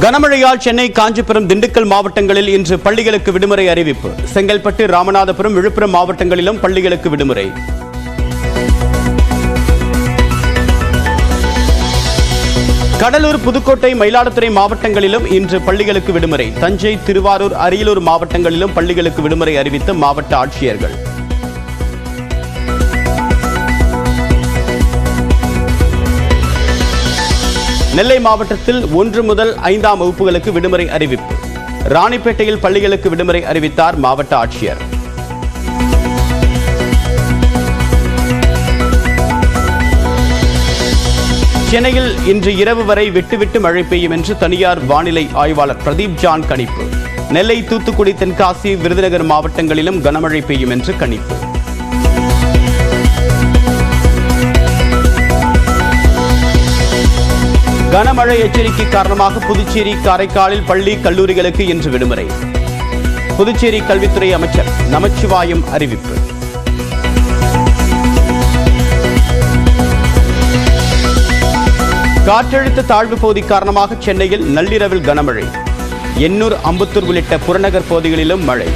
கனமழையால் சென்னை, காஞ்சிபுரம், திண்டுக்கல் மாவட்டங்களில் இன்று பள்ளிகளுக்கு விடுமுறை அறிவிப்பு. செங்கல்பட்டு, ராமநாதபுரம், விழுப்புரம் மாவட்டங்களிலும் பள்ளிகளுக்கு விடுமுறை. கடலூர், புதுக்கோட்டை, மயிலாடுதுறை மாவட்டங்களிலும் இன்று பள்ளிகளுக்கு விடுமுறை. தஞ்சை, திருவாரூர், அரியலூர் மாவட்டங்களிலும் பள்ளிகளுக்கு விடுமுறை அறிவித்த மாவட்ட ஆட்சியர்கள். நெல்லை மாவட்டத்தில் 1 முதல் 5ஆம் வகுப்புகளுக்கு விடுமுறை அறிவிப்பு. ராணிப்பேட்டையில் பள்ளிகளுக்கு விடுமுறை அறிவித்தார் மாவட்ட ஆட்சியர். சென்னையில் இன்று இரவு வரை விட்டுவிட்டு மழை பெய்யும் என்று தனியார் வானிலை ஆய்வாளர் பிரதீப் ஜான் கணிப்பு. நெல்லை, தூத்துக்குடி, தென்காசி, விருதுநகர் மாவட்டங்களிலும் கனமழை பெய்யும் என்று கணிப்பு. கனமழை எச்சரிக்கை காரணமாக புதுச்சேரி, காரைக்காலில் பள்ளி, கல்லூரிகளுக்கு இன்று விடுமுறை. புதுச்சேரி கல்வித்துறை அமைச்சர் நமச்சிவாயம் அறிவிப்பு. காற்றழுத்த தாழ்வு பகுதி காரணமாக சென்னையில் நள்ளிரவில் கனமழை. எண்ணூர், அம்பத்தூர் உள்ளிட்ட புறநகர் பகுதிகளிலும் மழை.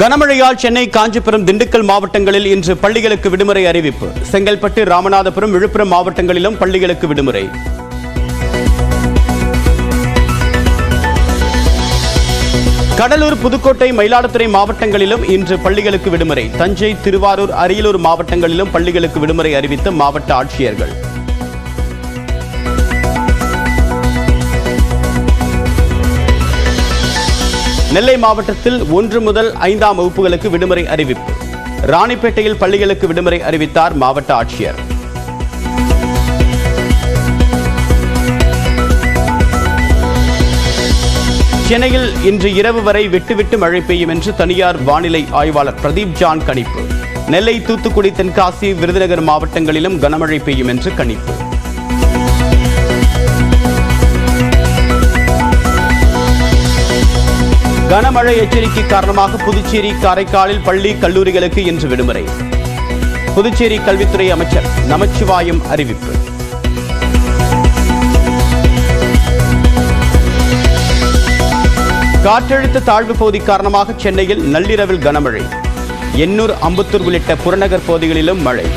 கனமழையால் சென்னை, காஞ்சிபுரம், திண்டுக்கல் மாவட்டங்களில் இன்று பள்ளிகளுக்கு விடுமுறை அறிவிப்பு. செங்கல்பட்டு, ராமநாதபுரம், விழுப்புரம் மாவட்டங்களிலும் பள்ளிகளுக்கு விடுமுறை. கடலூர், புதுக்கோட்டை, மயிலாடுதுறை மாவட்டங்களிலும் இன்று பள்ளிகளுக்கு விடுமுறை. தஞ்சை, திருவாரூர், அரியலூர் மாவட்டங்களிலும் பள்ளிகளுக்கு விடுமுறை அறிவித்த மாவட்ட ஆட்சியர்கள். நெல்லை மாவட்டத்தில் 1 முதல் 5ஆம் வகுப்புகளுக்கு விடுமுறை அறிவிப்பு. ராணிப்பேட்டையில் பள்ளிகளுக்கு விடுமுறை அறிவித்தார் மாவட்ட ஆட்சியர். சென்னையில் இன்று இரவு வரை விட்டுவிட்டு மழை பெய்யும் என்று தனியார் வானிலை ஆய்வாளர் பிரதீப் ஜான் கணிப்பு. நெல்லை, தூத்துக்குடி, தென்காசி, விருதுநகர் மாவட்டங்களிலும் கனமழை பெய்யும் என்று கணிப்பு. கனமழை எச்சரிக்கை காரணமாக புதுச்சேரி, காரைக்காலில் பள்ளி, கல்லூரிகளுக்கு இன்று விடுமுறை. புதுச்சேரி கல்வித்துறை அமைச்சர் நமச்சிவாயம் அறிவிப்பு. காற்றழுத்த தாழ்வு பகுதி காரணமாக சென்னையில் நள்ளிரவில் கனமழை. எண்ணூர், அம்பத்தூர் உள்ளிட்ட புறநகர் பகுதிகளிலும் மழை.